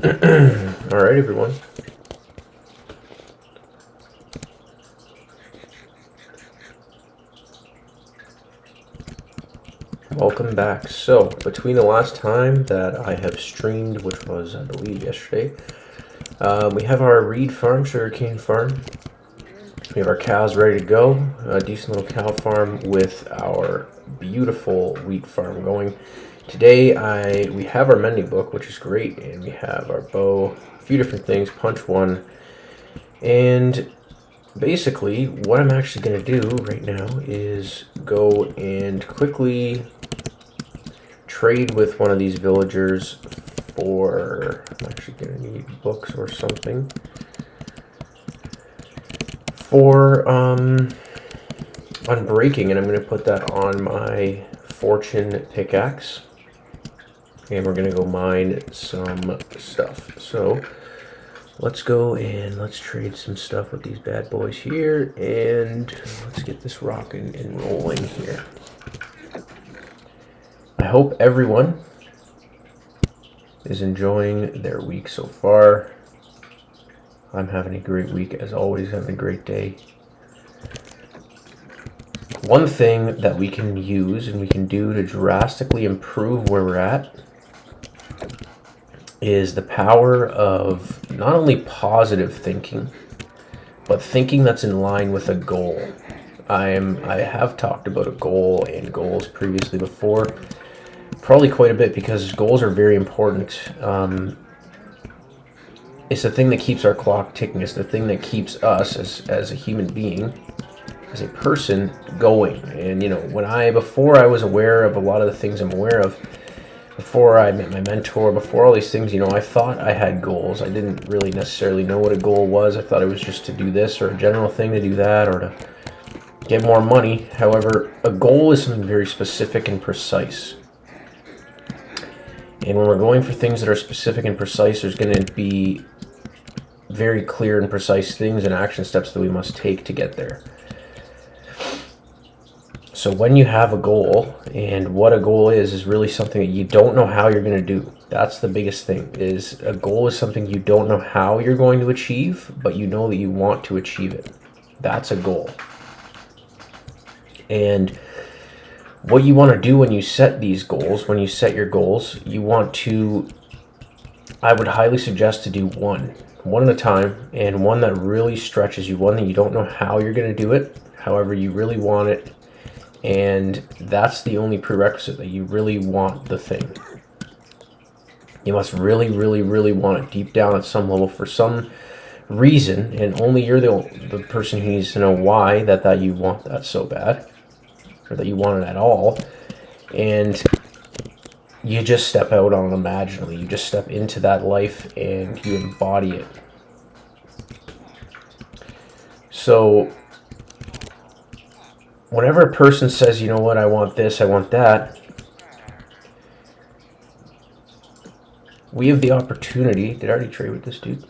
Alright, everyone. Welcome back. So, between the last time that I have streamed, which was, I believe, yesterday, we have our reed farm, sugarcane farm. We have our cows ready to go. A decent little cow farm with our beautiful wheat farm going. Today, we have our mending book, which is great, and we have our bow, a few different things, punch one, and basically what I'm actually going to do right now is go and quickly trade with one of these villagers for, I'm actually going to need books or something, for unbreaking, and I'm going to put that on my fortune pickaxe, and we're going to go mine some stuff. So let's go and let's trade some stuff with these bad boys here, and let's get this rocking and rolling here. I hope everyone is enjoying their week so far. I'm having a great week, as always, having a great day. One thing that we can use and we can do to drastically improve where we're at is the power of not only positive thinking, but thinking that's in line with a goal. I have talked about a goal and goals previously before, probably quite a bit, because goals are very important. It's the thing that keeps our clock ticking. It's the thing that keeps us as a human being, as a person, going. And you know, before I was aware of a lot of the things I'm aware of, before I met my mentor, before all these things, you know, I thought I had goals. I didn't really necessarily know what a goal was. I thought it was just to do this, or a general thing to do that, or to get more money. However, a goal is something very specific and precise. And when we're going for things that are specific and precise, there's going to be very clear and precise things and action steps that we must take to get there. So when you have a goal, and what a goal is really something that you don't know how you're going to do. That's the biggest thing, is a goal is something you don't know how you're going to achieve, but you know that you want to achieve it. That's a goal. And what you want to do when you set these goals, when you set your goals, you want to, I would highly suggest to do one at a time, and one that really stretches you, one that you don't know how you're going to do it, however you really want it. And that's the only prerequisite, that you really want the thing. You must really, really, really want it deep down at some level for some reason, and only you're the person who needs to know why that you want that so bad, or that you want it at all. And you just step out on it imaginally. You just step into that life and you embody it. So whenever a person says, you know what, I want this, I want that, we have the opportunity, did I already trade with this dude?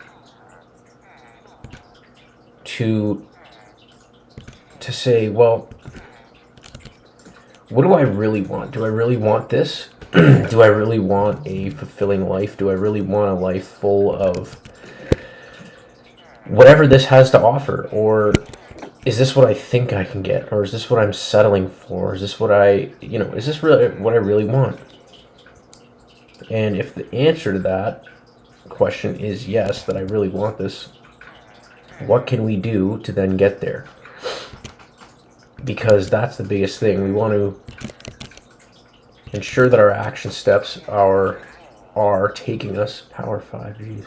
To say, well, what do I really want? Do I really want this? Do I really want a fulfilling life? Do I really want a life full of whatever this has to offer? Or is this what I think I can get? Or is this what I'm settling for? Is this what is this really what I really want? And if the answer to that question is yes, that I really want this, what can we do to then get there? Because that's the biggest thing. We want to ensure that our action steps are taking us, power 5, geez,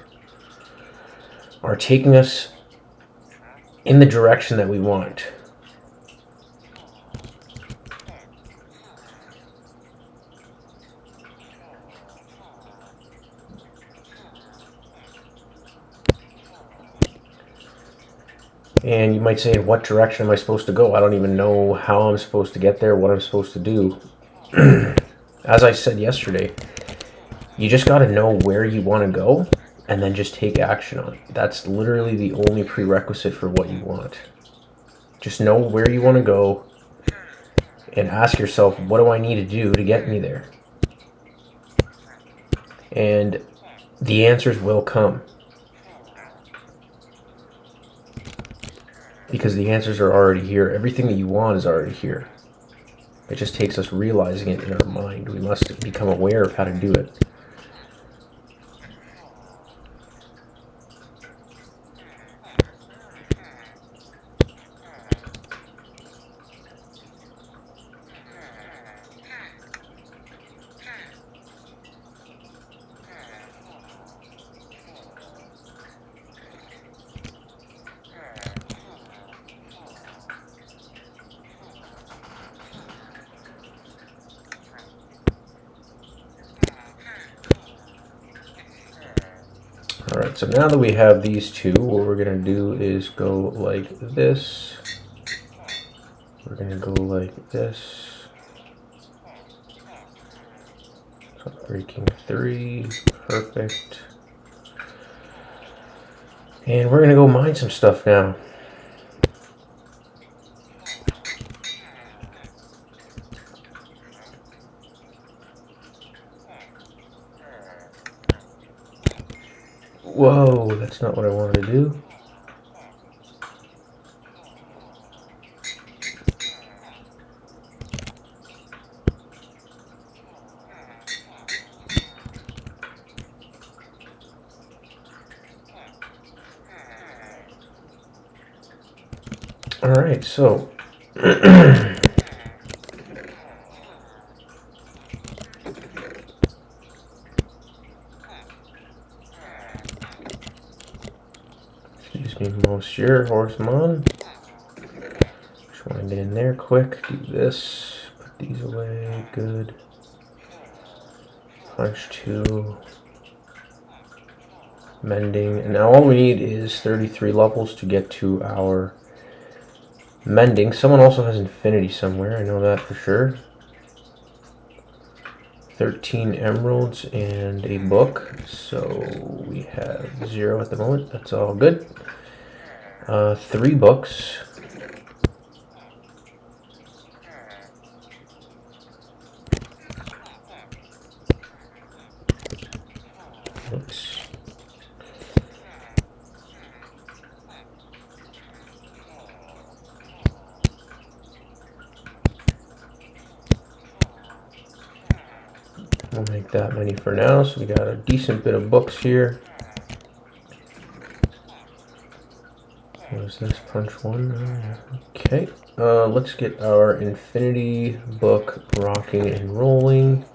are taking us in the direction that we want. And you might say, in what direction am I supposed to go? I don't even know how I'm supposed to get there, what I'm supposed to do. As I said yesterday, you just got to know where you want to go, and then just take action on it. That's literally the only prerequisite for what you want. Just know where you want to go, and ask yourself, what do I need to do to get me there? And the answers will come. Because the answers are already here. Everything that you want is already here. It just takes us realizing it in our mind. We must become aware of how to do it. Alright, so now that we have these two, what we're going to do is go like this. We're going to go like this. So breaking 3, perfect. And we're going to go mine some stuff now. Whoa, that's not what I wanted to do. All right, so excuse me, Monsieur Horseman. Just want to get in there quick. Do this. Put these away. Good. Punch 2. Mending. And now all we need is 33 levels to get to our mending. Someone also has infinity somewhere. I know that for sure. 13 emeralds and a book. So we have 0 at the moment. That's all good. 3 books. Oops. We'll make that many for now, so we got a decent bit of books here. What is this? Punch 1? Okay. Let's get our infinity book rocking and rolling,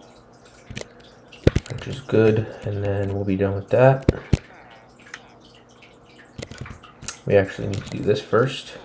which is good, and then we'll be done with that. We actually need to do this first.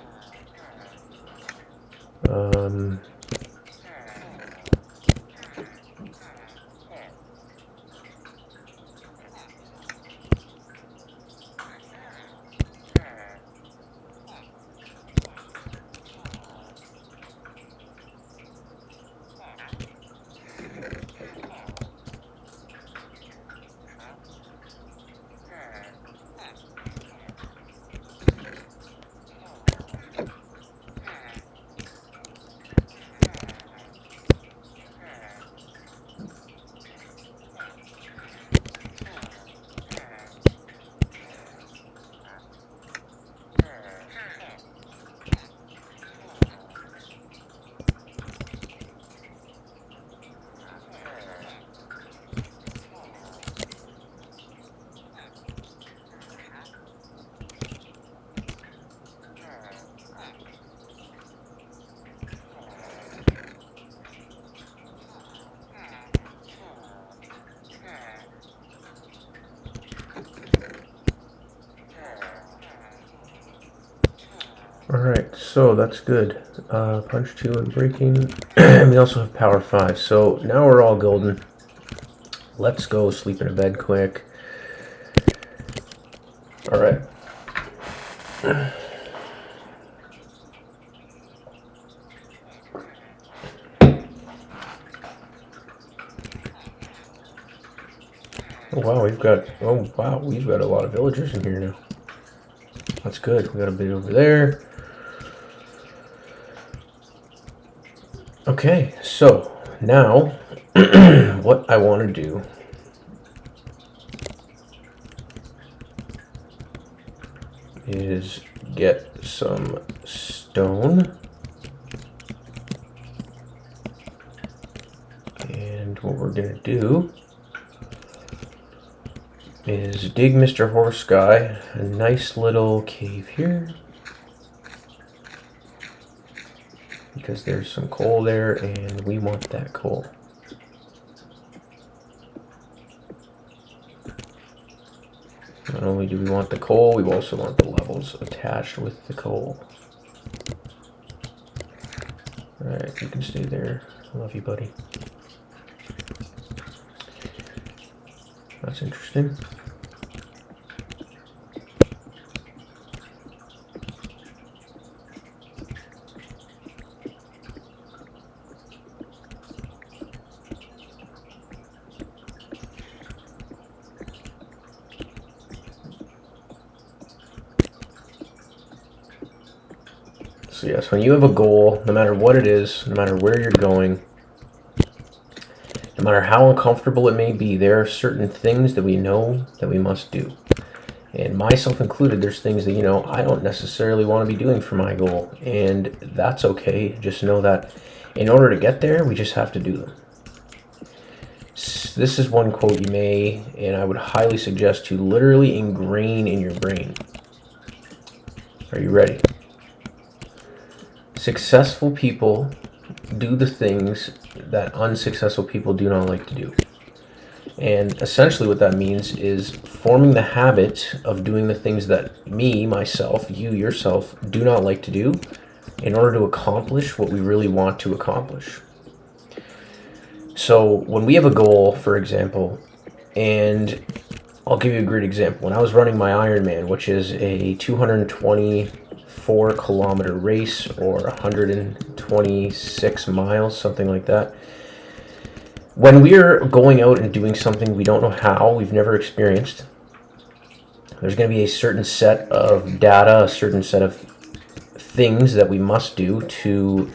Alright, so that's good. Punch 2 and breaking. We also have power 5. So now we're all golden. Let's go sleep in a bed quick. Alright. Oh wow, we've got a lot of villagers in here now. That's good. We got a bit over there. Okay, so now what I want to do is get some stone. And what we're going to do is dig Mr. Horse Guy a nice little cave here. Because there's some coal there and we want that coal. Not only do we want the coal, we also want the levels attached with the coal. Alright, you can stay there. I love you, buddy. That's interesting. So yes, when you have a goal, no matter what it is, no matter where you're going, no matter how uncomfortable it may be, there are certain things that we know that we must do. And myself included, there's things that, I don't necessarily want to be doing for my goal. And that's okay. Just know that in order to get there, we just have to do them. This is one quote you may, and I would highly suggest to literally ingrain in your brain. Are you ready? Successful people do the things that unsuccessful people do not like to do. And essentially what that means is forming the habit of doing the things that me, myself, you, yourself, do not like to do in order to accomplish what we really want to accomplish. So when we have a goal, for example, and I'll give you a great example. When I was running my Ironman, which is a 224-kilometer race or 126 miles, something like that. When we're going out and doing something we don't know how, we've never experienced, there's going to be a certain set of data, a certain set of things that we must do to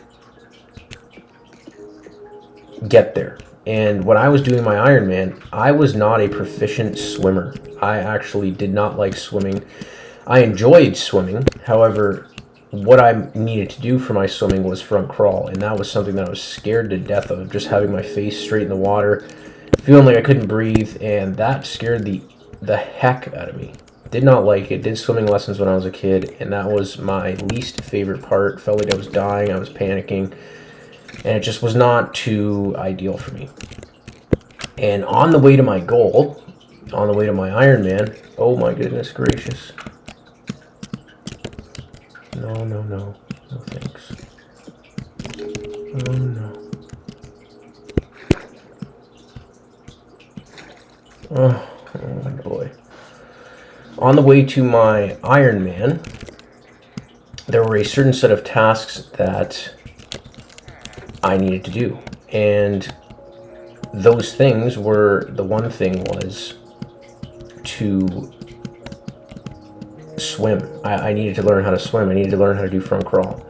get there. And when I was doing my Ironman, I was not a proficient swimmer. I actually did not like swimming. I enjoyed swimming. However, what I needed to do for my swimming was front crawl, and that was something that I was scared to death of, just having my face straight in the water, feeling like I couldn't breathe, and that scared the heck out of me. Did not like it. Did swimming lessons when I was a kid, and that was my least favorite part. Felt like I was dying, I was panicking, and it just was not too ideal for me. And on the way to my goal, on the way to my Ironman, oh my goodness gracious. No, no, no. No thanks. Oh no. Oh boy. On the way to my Ironman, there were a certain set of tasks that I needed to do. And those things were, the one thing was to swim. I needed to learn how to swim. I needed to learn how to do front crawl.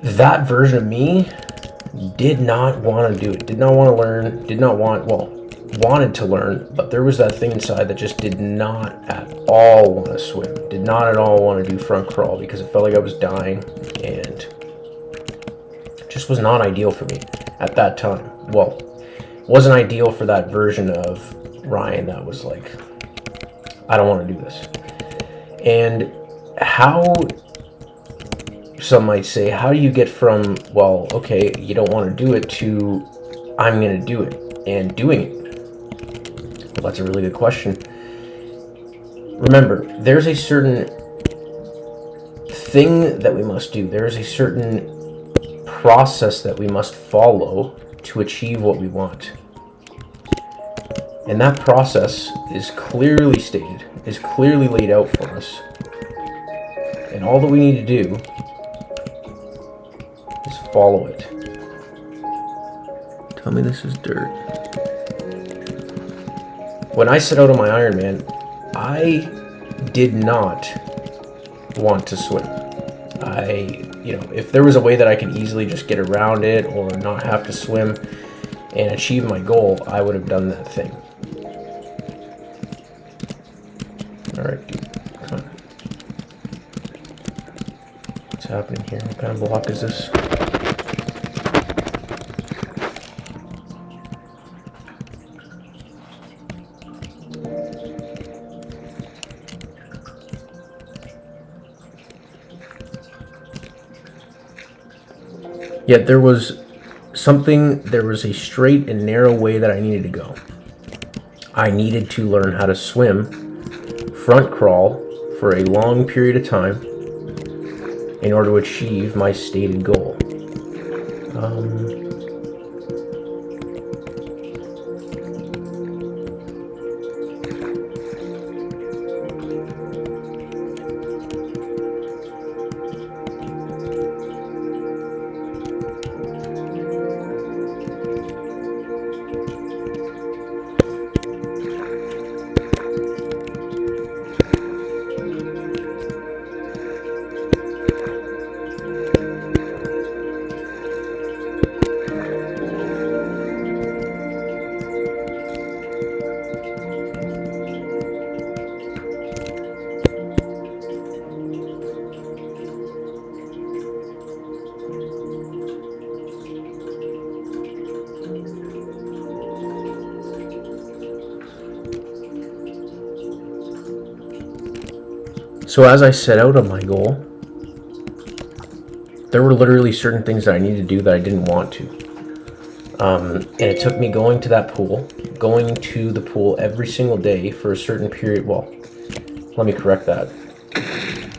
That version of me did not want to do it. Did not want to learn. Wanted to learn, but there was that thing inside that just did not at all want to swim. Did not at all want to do front crawl because it felt like I was dying, and it just was not ideal for me at that time. Well, it wasn't ideal for that version of Ryan that was like, I don't want to do this. And how, some might say, how do you get from, well, okay, you don't want to do it, to I'm going to do it and doing it? Well, that's a really good question. Remember, there's a certain thing that we must do. There is a certain process that we must follow to achieve what we want. And that process is clearly stated, is clearly laid out for us. And all that we need to do is follow it. Tell me this is dirt. When I set out on my Ironman, I did not want to swim. If there was a way that I could easily just get around it or not have to swim and achieve my goal, I would have done that thing. Alright, dude. happening here? What kind of block is this? Yet there was a straight and narrow way that I needed to go. I needed to learn how to swim, front crawl for a long period of time in order to achieve my stated goal. So as I set out on my goal, there were literally certain things that I needed to do that I didn't want to. And it took me going to the pool every single day for a certain period. Well, let me correct that.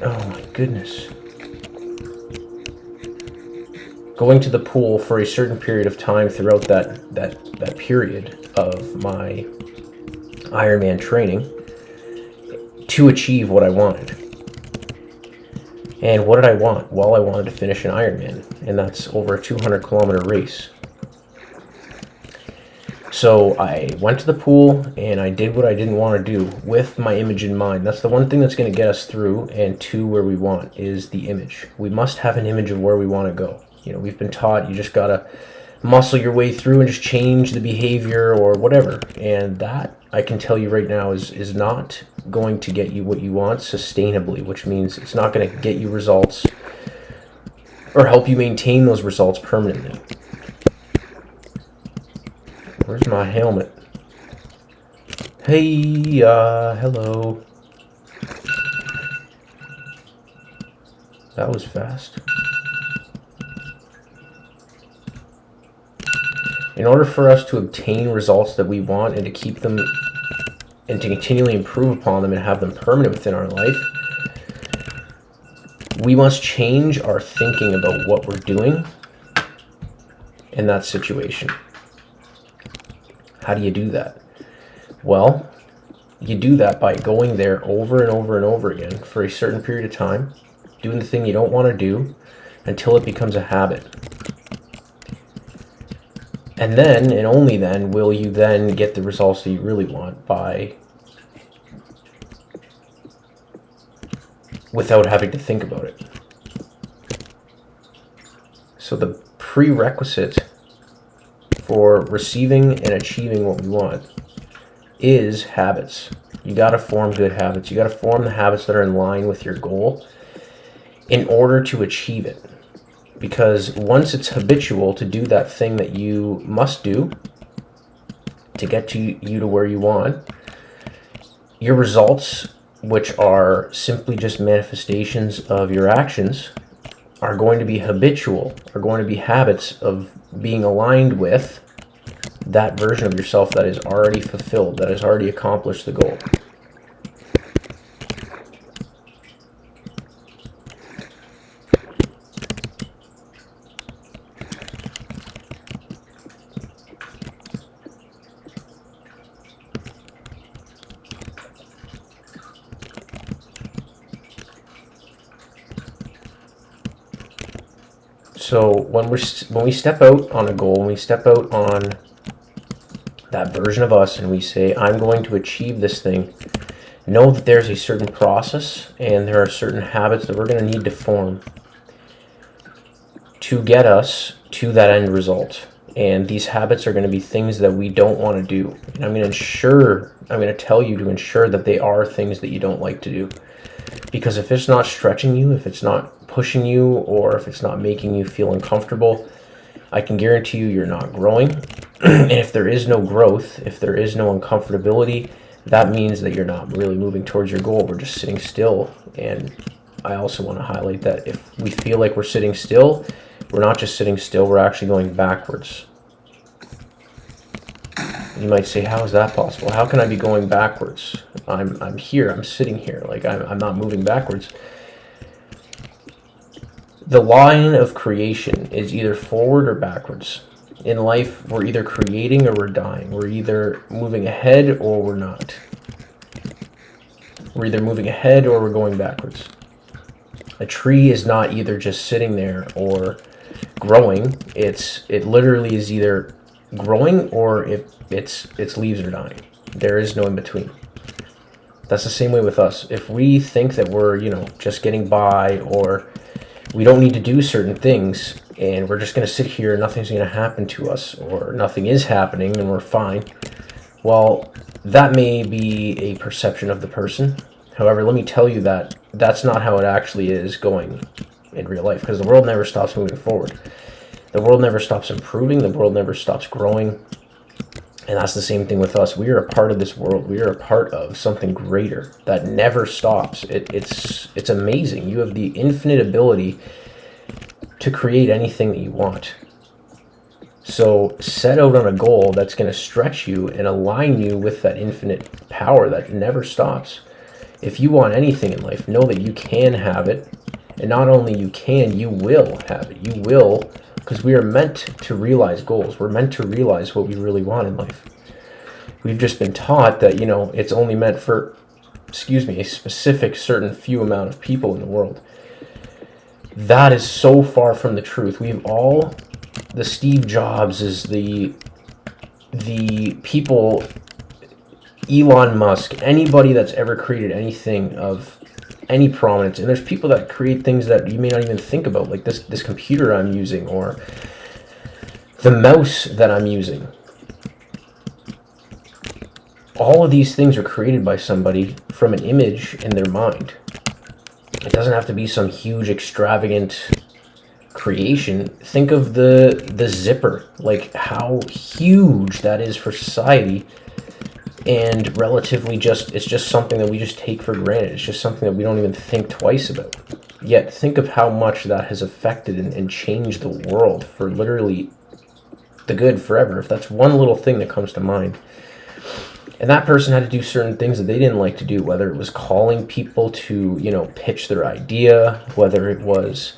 Oh my goodness. Going to the pool for a certain period of time throughout that period of my Ironman training to achieve what I wanted. And what did I want? Well, I wanted to finish an Ironman, and that's over a 200-kilometer race. So I went to the pool, and I did what I didn't want to do with my image in mind. That's the one thing that's going to get us through and to where we want, is the image. We must have an image of where we want to go. You know, we've been taught you just got to muscle your way through and just change the behavior or whatever. And that, I can tell you right now, is not going to get you what you want sustainably, which means it's not going to get you results or help you maintain those results permanently. Where's my helmet? Hey, hello. That was fast. In order for us to obtain results that we want and to keep them and to continually improve upon them and have them permanent within our life, we must change our thinking about what we're doing in that situation. How do you do that? Well, you do that by going there over and over and over again for a certain period of time, doing the thing you don't want to do until it becomes a habit. And then, and only then, will you then get the results that you really want without having to think about it. So the prerequisite for receiving and achieving what we want is habits. You got to form good habits. You got to form the habits that are in line with your goal in order to achieve it. Because once it's habitual to do that thing that you must do to get you to where you want, your results, which are simply just manifestations of your actions, are going to be habitual, are going to be habits of being aligned with that version of yourself that is already fulfilled, that has already accomplished the goal. So when we step out on a goal, when we step out on that version of us and we say, I'm going to achieve this thing, know that there's a certain process and there are certain habits that we're going to need to form to get us to that end result. And these habits are going to be things that we don't want to do. And I'm going to tell you to ensure that they are things that you don't like to do. Because if it's not stretching you, if it's not pushing you, or if it's not making you feel uncomfortable, I can guarantee you you're not growing. And if there is no growth, if there is no uncomfortability, that means that you're not really moving towards your goal. We're just sitting still. And I also want to highlight that if we feel like we're sitting still, we're not just sitting still, we're actually going backwards. You might say, how is that possible? How can I be going backwards? I'm here, I'm sitting here, like I'm not moving backwards. The line of creation is either forward or backwards. In life, we're either creating or we're dying. We're either moving ahead or we're not. We're either moving ahead or we're going backwards. A tree is not either just sitting there or growing. It literally is either growing or its leaves are dying. There is no in between. That's the same way with us. If we think that we're, just getting by, or we don't need to do certain things, and we're just going to sit here and nothing's going to happen to us, or nothing is happening and we're fine, well, that may be a perception of the person. However, let me tell you that that's not how it actually is going in real life, because the world never stops moving forward. The world never stops improving. The world never stops growing. And that's the same thing with us. We are a part of this world. We are a part of something greater that never stops. It's amazing. You have the infinite ability to create anything that you want. So set out on a goal that's going to stretch you and align you with that infinite power that never stops. If you want anything in life, know that you can have it. And not only you can, you will have it. You will, because we are meant to realize goals. We're meant to realize what we really want in life. We've just been taught that, it's only meant for, a specific certain few amount of people in the world. That is so far from the truth. The Steve Jobs is the people, Elon Musk, anybody that's ever created anything of any prominence, and there's people that create things that you may not even think about, like this computer I'm using, or the mouse that I'm using. All of these things are created by somebody from an image in their mind. It doesn't have to be some huge extravagant creation. Think of the zipper, like how huge that is for society. And relatively it's just something that we just take for granted. It's just something that we don't even think twice about. Yet think of how much that has affected and changed the world for literally the good forever. If that's one little thing that comes to mind. And that person had to do certain things that they didn't like to do, whether it was calling people to, pitch their idea, whether it was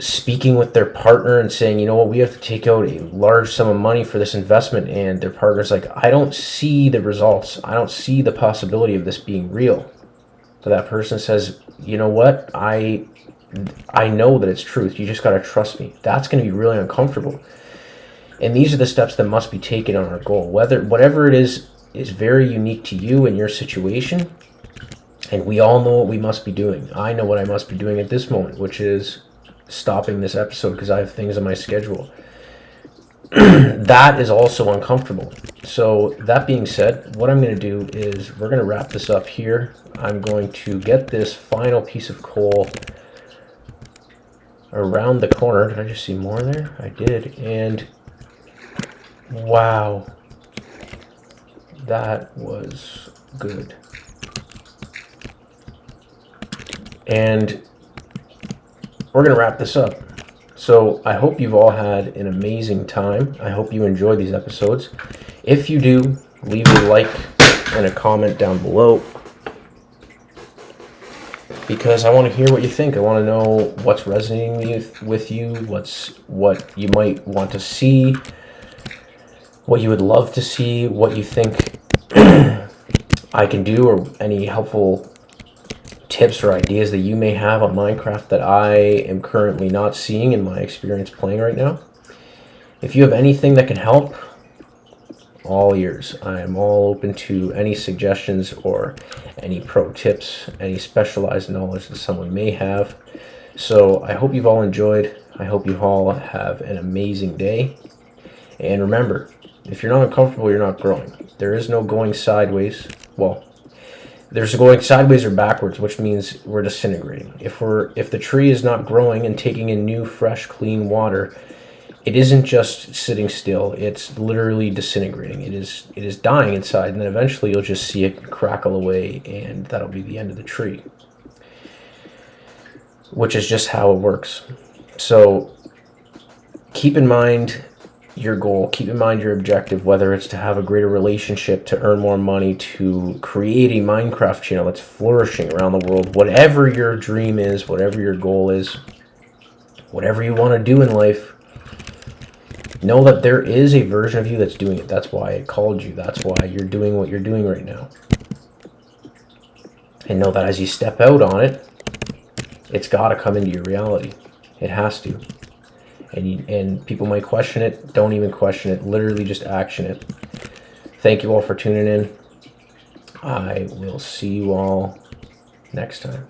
speaking with their partner and saying, we have to take out a large sum of money for this investment, and their partner's like, I don't see the results. I don't see the possibility of this being real. So that person says, you know what? I know that it's truth. You just got to trust me. That's going to be really uncomfortable. And these are the steps that must be taken on our goal. Whatever it is very unique to you and your situation. And we all know what we must be doing. I know what I must be doing at this moment, which is stopping this episode because I have things on my schedule. That is also uncomfortable. So that being said, what I'm going to do is we're going to wrap this up here. I'm going to get this final piece of coal around the corner. Did I just see more there? I did. And wow, that was good. And we're going to wrap this up. So I hope you've all had an amazing time. I hope you enjoy these episodes. If you do, leave a like and a comment down below, because I want to hear what you think. I want to know what's resonating with you, what you might want to see, what you would love to see, what you think I can do, or any helpful tips or ideas that you may have on Minecraft that I am currently not seeing in my experience playing right now. If you have anything that can help, all ears. I am all open to any suggestions or any pro tips, any specialized knowledge that someone may have. So I hope you've all enjoyed. I hope you all have an amazing day. And remember, if you're not uncomfortable, you're not growing. There is no going sideways. Well, There's going sideways or backwards, which means we're disintegrating. If the tree is not growing and taking in new, fresh, clean water, it isn't just sitting still. It's literally disintegrating. It is dying inside, and then eventually you'll just see it crackle away, and that'll be the end of the tree. Which is just how it works. So keep in mind your goal, keep in mind your objective, whether it's to have a greater relationship, to earn more money, to create a Minecraft channel that's flourishing around the world. Whatever your dream is, whatever your goal is, whatever you want to do in life, know that there is a version of you that's doing it. That's why it called you. That's why you're doing what you're doing right now. And know that as you step out on it, it's got to come into your reality. It has to. And people might question it. Don't even question it. Literally just action it. Thank you all for tuning in. I will see you all next time.